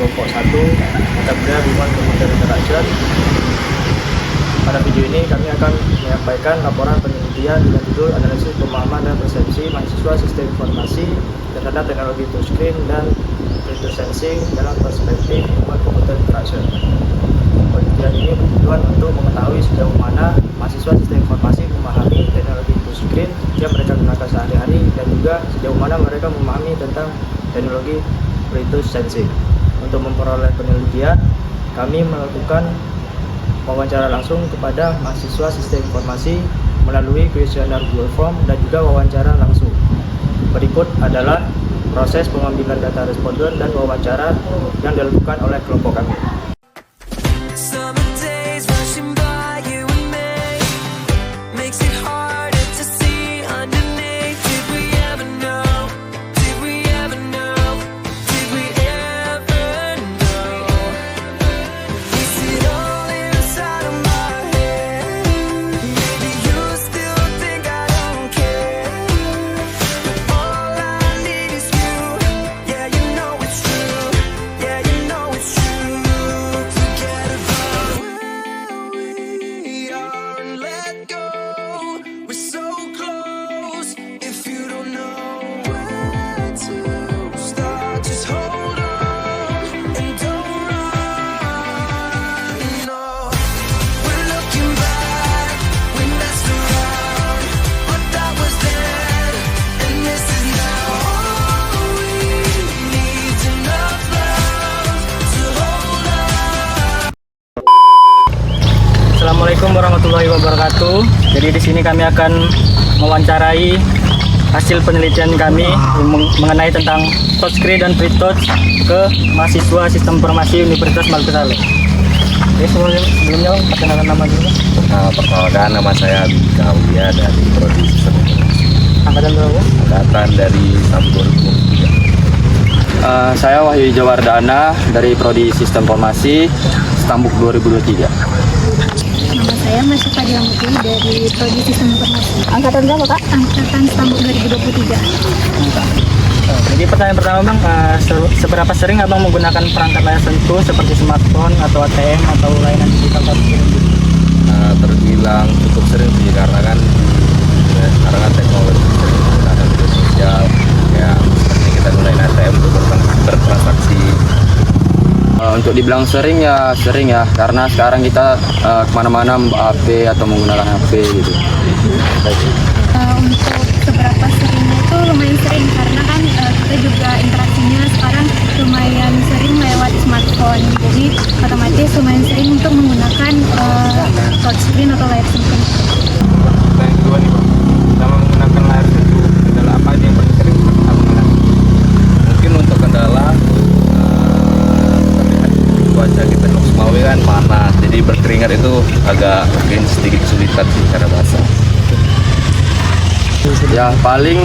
kelompok 1 mata kuliah Human Computer Interaction. Pada video ini kami akan menyampaikan laporan penelitian dengan judul Analisis Pemahaman dan Persepsi Mahasiswa Sistem Informasi terhadap Teknologi Touchscreen dan Remote Sensing dalam perspektif Human Computer Interaction. Penelitian ini bertujuan untuk mengetahui sejauh mana mahasiswa sistem informasi memahami teknologi touchscreen yang mereka gunakan sehari-hari dan juga sejauh mana mereka memahami tentang teknologi remote sensing. Untuk memperoleh penelitian, kami melakukan wawancara langsung kepada mahasiswa sistem informasi melalui kuesioner Google Form dan juga wawancara langsung. Berikut adalah proses pengambilan data responden dan wawancara yang dilakukan oleh kelompok kami. Assalamualaikum warahmatullahi wabarakatuh. Jadi di sini kami akan mewawancarai hasil penelitian kami mengenai tentang touchscreen dan free touch ke mahasiswa Sistem Informasi Universitas Maluku Utara. Oke, sebelumnya perkenalkan nama dulu. Perkenalkan, nama saya Bika Aulia dari Prodi Sistem Informasi. Angkatan berapa? Angkatan dari tahun 2023. Saya Wahyu Jawardana dari Prodi Sistem Informasi Stambuk 2023. Nama saya Masya Fadila Muti dari Prodi Sistem Informasi. Angkatan berapa, Kak? Angkatan Stambuk 2023. Jadi pertanyaan pertama Bang, seberapa sering Abang menggunakan perangkat layar sentuh seperti smartphone atau ATM atau layanan digital touchscreen? Terbilang cukup sering sih, karena kan sekarang kan teknologi sering menggunakan media sosial, ya seperti kita gunain ATM untuk bertransaksi. Untuk dibilang sering ya, karena sekarang kita kemana-mana HP atau menggunakan HP gitu. Untuk seberapa seringnya itu lumayan sering, karena kan kita juga interaksinya sekarang lumayan sering lewat smartphone, jadi otomatis lumayan sering untuk menggunakan touchscreen atau layar sentuh. Yang kedua nih Bang, sama menggunakan layar sentuh, kendala apa aja yang paling sering kita mengalami? Mungkin untuk kendala cuaca kita di Sumawe kan panas, jadi berkeringat itu agak mungkin sedikit kesulitan sih cara basah. Ya paling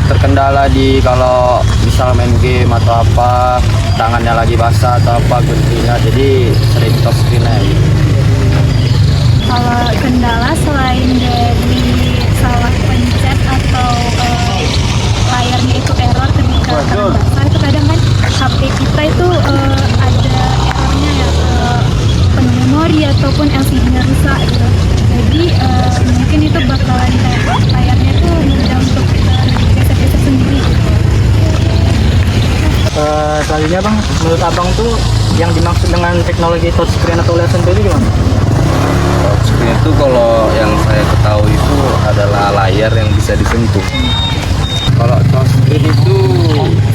terkendala di kalau misal main game atau apa, tangannya lagi basah atau apa guntingnya, jadi sering touchscreen aja gitu. Kalau kendala selain dari salah pencet atau layarnya itu error ketika tangan basah, itu kadang kan HP kita itu ada errornya ya, penuh memori ataupun LCD-nya rusak gitu. Jadi mungkin itu bakalan kayak layarnya itu mudah untuk geser-geser sendiri gitu. Selanjutnya Bang, menurut Abang tuh yang dimaksud dengan teknologi touchscreen atau layar sentuh itu gimana? Touchscreen itu kalau yang saya ketahui itu adalah layar yang bisa disentuh. Kalau touchscreen itu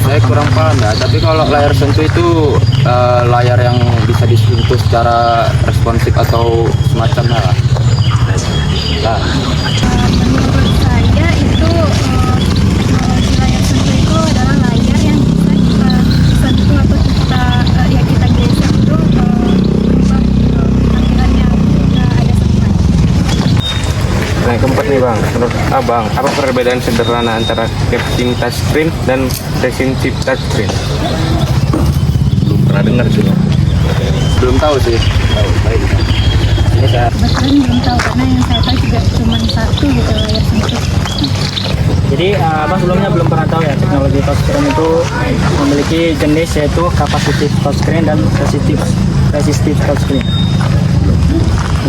saya kurang paham ya, tapi kalau layar sentuh itu layar yang bisa disentuh secara responsif atau semacamnya lah. Nah, Menurut saya itu teknologi layar sentuh itu adalah layar yang bisa kita sentuh atau kita geser itu berubah tampilannya jika ada sentuhan. Nah, yang keempat nih Bang, menurut Abang, apa perbedaan sederhana antara capting touchscreen dan responsive touchscreen? Belum pernah dengar sih Bang. belum tahu sih. Kebetulan belum tahu, karena yang saya tahu juga cuma satu gitu layar sentuh. Jadi abang sebelumnya belum pernah tahu ya teknologi touchscreen itu memiliki jenis yaitu capacitive touchscreen dan resistive touchscreen.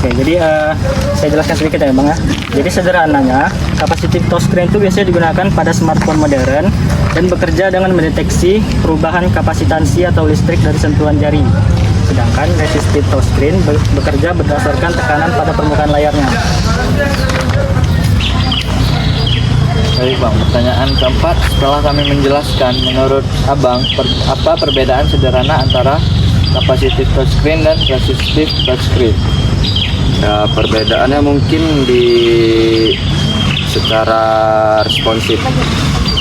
Oke, jadi saya jelaskan sedikit ya bang ya. Jadi sederhananya, capacitive touchscreen itu biasanya digunakan pada smartphone modern dan bekerja dengan mendeteksi perubahan kapasitansi atau listrik dari sentuhan jari. Sedangkan resistive touchscreen bekerja berdasarkan tekanan pada permukaan layarnya. Baik bang, pertanyaan keempat, setelah kami menjelaskan, menurut abang apa perbedaan sederhana antara capacitive touchscreen dan resistive touchscreen? Ya, perbedaannya mungkin di secara responsif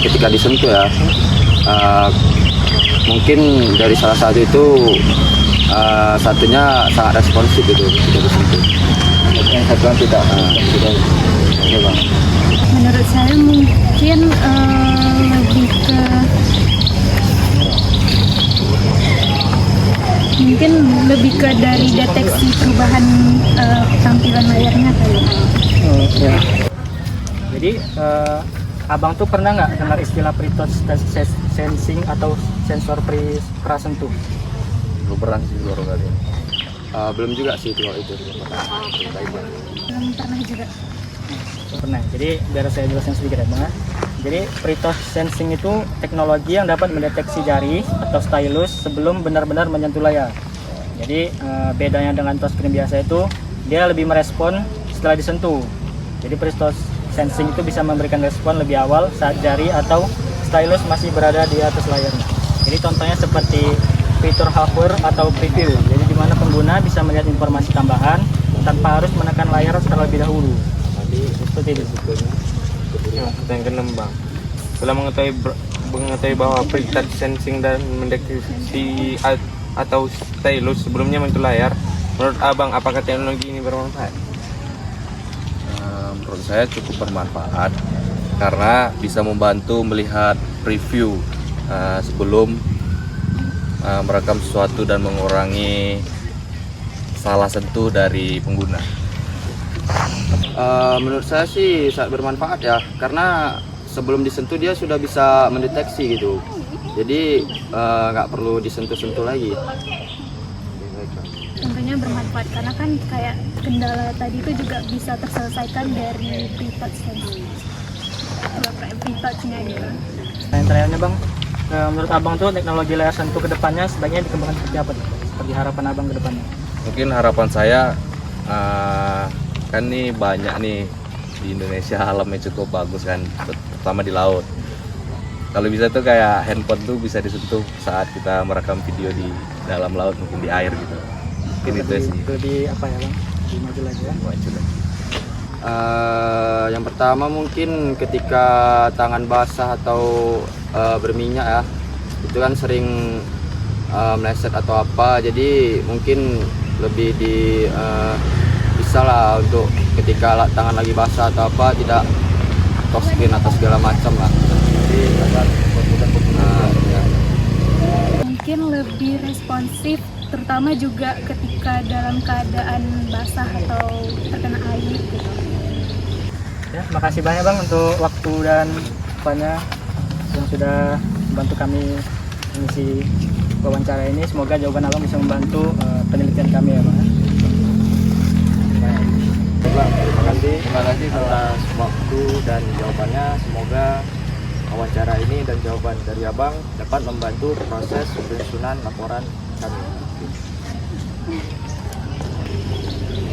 ketika disentuh ya. Mungkin dari salah satu itu satunya sangat responsif itu ketika disentuh. Yang satu tidak. Oke bang. Menurut saya mungkin lebih ke dari deteksi perubahan tampilan layarnya kali. Ya. Jadi abang tuh pernah nggak dengar istilah pre-touch sensing atau sensor prasentuh? Belum pernah sih baru kali. Belum juga sih itu kalau itu. Belum pernah juga. Pernah. Jadi biar saya jelaskan sedikit ya bang. Jadi pre-touch sensing itu teknologi yang dapat mendeteksi jari atau stylus sebelum benar-benar menyentuh layar. Jadi bedanya dengan touchscreen biasa itu dia lebih merespon setelah disentuh. Jadi pre-touch sensing itu bisa memberikan respon lebih awal saat jari atau stylus masih berada di atas layarnya. Jadi contohnya seperti fitur hover atau preview. Jadi di mana pengguna bisa melihat informasi tambahan tanpa harus menekan layar terlebih dahulu. Jadi seperti itu. Ya, yang keenam bang, setelah mengetahui bahwa pre-touch sensing dan mendeteksi atau stylus sebelumnya menyentuh layar, menurut abang apakah teknologi ini bermanfaat? Menurut saya cukup bermanfaat karena bisa membantu melihat preview sebelum merekam sesuatu dan mengurangi salah sentuh dari pengguna. Menurut saya sih sangat bermanfaat ya, karena sebelum disentuh dia sudah bisa mendeteksi gitu, jadi nggak perlu disentuh-sentuh lagi. Tentunya bermanfaat karena kan kayak kendala tadi itu juga bisa terselesaikan dari pre-touch sensing, pre-touchnya gitu. Yang terakhirnya bang, menurut abang tuh teknologi layar sentuh kedepannya sebaiknya dikembangkan seperti apa? Seperti harapan abang kedepannya? Mungkin harapan saya kan nih banyak nih di Indonesia alamnya cukup bagus kan, terutama di laut. Kalau bisa tuh kayak handphone tuh bisa disentuh saat kita merekam video di dalam laut, mungkin di air gitu. Mungkin itu sih. Lebih apa ya bang? Lebih maju lagi ya? Maju lagi. Yang pertama mungkin ketika tangan basah atau berminyak ya, itu kan sering meleset atau apa, jadi mungkin lebih bisa lah untuk ketika tangan lagi basah atau apa tidak touchscreen atau segala macam lah. Jadi Mungkin lebih responsif, terutama juga ketika dalam keadaan basah atau terkena air gitu. Ya, makasih banyak bang untuk waktu dan apanya yang sudah membantu kami mengisi wawancara ini. Semoga jawaban abang bisa membantu penelitian kami ya bang. Bang, terima kasih atas waktu dan jawabannya. Semoga wawancara ini dan jawaban dari abang dapat membantu proses penyusunan laporan kami.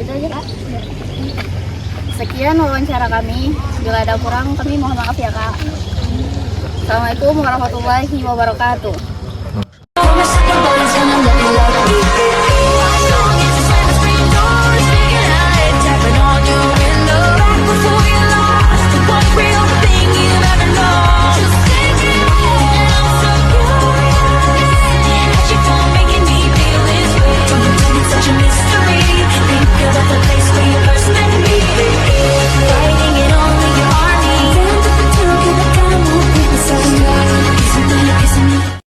Itu aja kak. Sekian wawancara kami. Bila ada kurang kami mohon maaf ya kak. Assalamualaikum warahmatullahi wabarakatuh.